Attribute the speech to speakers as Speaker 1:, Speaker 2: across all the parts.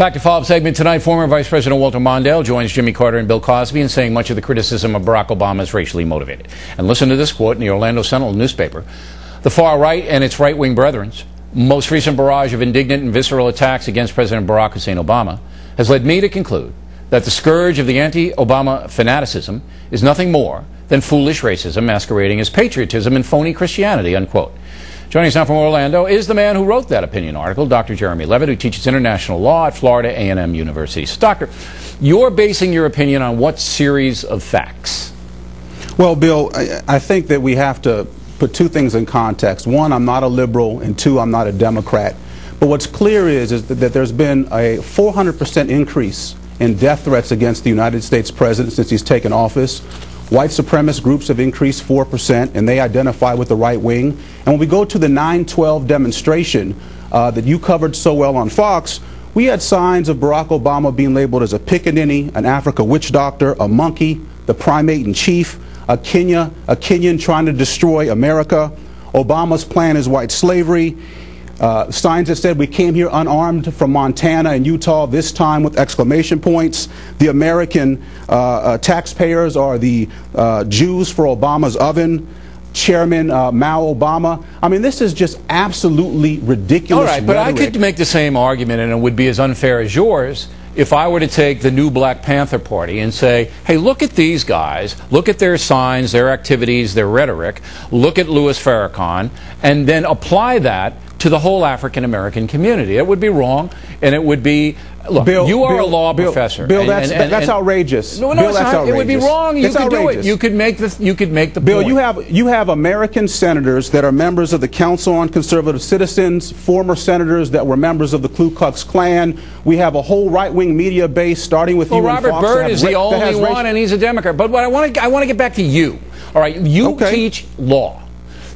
Speaker 1: Back to follow-up segment tonight. Former Vice President Walter Mondale joins Jimmy Carter and Bill Cosby in saying much of the criticism of Barack Obama is racially motivated. And listen to this quote in the Orlando Sentinel newspaper. The far right and its right-wing brethrens, most recent barrage of indignant and visceral attacks against President Barack Hussein Obama has led me to conclude that the scourge of the anti-Obama fanaticism is nothing more than foolish racism masquerading as patriotism and phony Christianity, unquote. Joining us now from Orlando is the man who wrote that opinion article, Dr. Jeremy Levitt, who teaches international law at Florida A&M University. So, Doctor, you're basing your opinion on what series of facts?
Speaker 2: Well, Bill, I think that we have to put two things in context. One, I'm not a liberal, and two, I'm not a Democrat. But what's clear is that there's been a 400% increase in death threats against the United States president since he's taken office. White supremacist groups have increased 4%, and they identify with the right wing. And when we go to the 9/12 demonstration that you covered so well on Fox, we had signs of Barack Obama being labeled as a pickaninny, an Africa witch doctor, a monkey, the primate in chief, a Kenyan trying to destroy America. Obama's plan is white slavery. Signs that said we came here unarmed from Montana and Utah, this time with exclamation points. The American taxpayers are the Jews for Obama's oven. Chairman Mao Obama. I mean, this is just absolutely ridiculous.
Speaker 1: All right, but
Speaker 2: rhetoric.
Speaker 1: I could make the same argument, and it would be as unfair as yours, if I were to take the new Black Panther Party and say, hey, look at these guys, look at their signs, their activities, their rhetoric, look at Louis Farrakhan, and then apply that to the whole African-American community. It would be wrong, and it would be, look, you are a law professor.
Speaker 2: Bill, that's outrageous.
Speaker 1: No,
Speaker 2: Bill,
Speaker 1: it's not. It would be wrong. You could do it. You could make the
Speaker 2: Bill,
Speaker 1: point.
Speaker 2: you have American senators that are members of the Council on Conservative Citizens, former senators that were members of the Ku Klux Klan. We have a whole right-wing media base, starting with you and
Speaker 1: Robert
Speaker 2: Fox.
Speaker 1: Byrd is the only one, and he's a Democrat. But what I want to get back to you. All right, you teach law.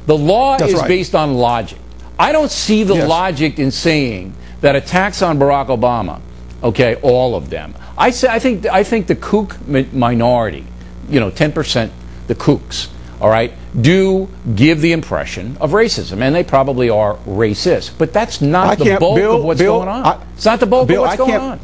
Speaker 1: The law is based on logic. I don't see the logic in saying that attacks on Barack Obama, okay, all of them. I think the kook minority, you know, 10%, the kooks, all right, do give the impression of racism, and they probably are racist. But that's not the bulk of what's going on. It's not the bulk of what's going on.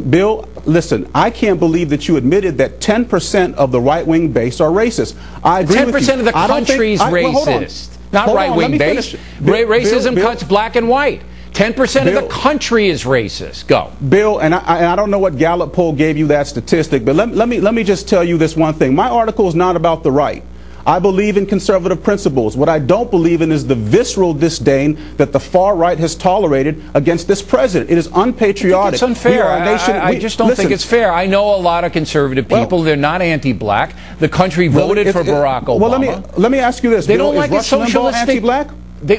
Speaker 2: Bill, listen, I can't believe that you admitted that 10% of the right-wing base are racist. I agree with you.
Speaker 1: 10% of the country's racist. Not right-wing based. Racism cuts black and white. 10% of the country is racist. Go.
Speaker 2: Bill, and I don't know what Gallup poll gave you that statistic, but let me just tell you this one thing. My article is not about the right. I believe in conservative principles. What I don't believe in is the visceral disdain that the far right has tolerated against this president. It is unpatriotic.
Speaker 1: It's unfair. I just don't think it's fair. I know a lot of conservative people. They're not anti-black. The country voted for Barack Obama.
Speaker 2: Well, let me ask you this.
Speaker 1: They don't like a socialist.
Speaker 2: Anti-black?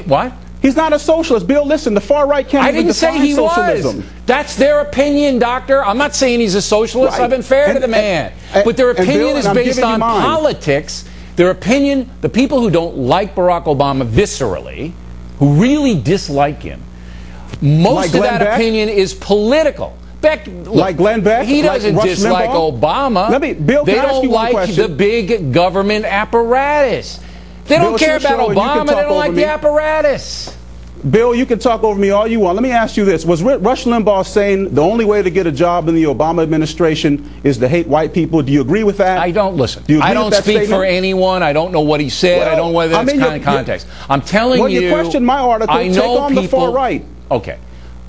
Speaker 1: What?
Speaker 2: He's not a socialist. Bill, listen, the far right can't even define socialism.
Speaker 1: That's their opinion, doctor. I'm not saying he's a socialist. I've been fair to the man. But their opinion is based on politics. Their opinion, the people who don't like Barack Obama viscerally, who really dislike him, most of that opinion is political.
Speaker 2: Like Glenn Beck?
Speaker 1: He doesn't dislike Obama.
Speaker 2: Bill,
Speaker 1: they don't like the big government apparatus. They don't care about Obama. They don't like the apparatus.
Speaker 2: Bill, you can talk over me all you want. Let me ask you this. Was Rush Limbaugh saying the only way to get a job in the Obama administration is to hate white people? Do you agree with that?
Speaker 1: I don't listen. I don't speak for anyone. I don't know what he said.
Speaker 2: Well,
Speaker 1: I don't know whether that's kind of context. I'm telling you.
Speaker 2: Well, you questioned my article.
Speaker 1: I know
Speaker 2: take on the far right.
Speaker 1: Okay.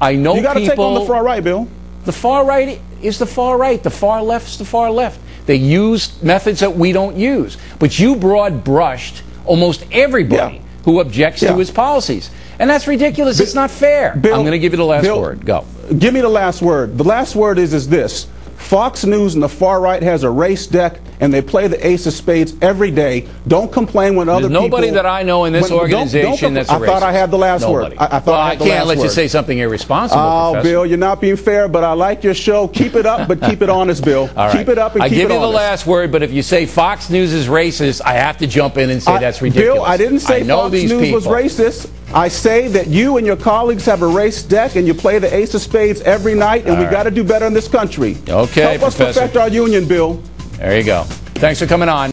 Speaker 1: I know
Speaker 2: you got to take on the far right, Bill.
Speaker 1: The far right is the far right. The far left is the far left. They use methods that we don't use. But you broad-brushed almost everybody who objects to his policies. And that's ridiculous. It's not fair. I'm going to give you the last word. Go.
Speaker 2: Give me the last word. The last word is this. Fox News and the far right has a race deck, and they play the ace of spades every day. Don't complain when other people...
Speaker 1: Nobody that I know in this organization that's a racist.
Speaker 2: I thought I had the last word.
Speaker 1: I can't let you say something irresponsible, Professor.
Speaker 2: Bill, you're not being fair, but I like your show. Keep it up, but keep it honest, Bill.
Speaker 1: All right.
Speaker 2: Keep it up and keep it honest.
Speaker 1: I give you the last word, but if you say Fox News is racist, I have to jump in and say that's ridiculous.
Speaker 2: Bill, I didn't say Fox News was racist. I say that you and your colleagues have a race deck and you play the ace of spades every night, and we got to do better in this country.
Speaker 1: Okay,
Speaker 2: Help us protect our union, Bill.
Speaker 1: There you go. Thanks for coming on.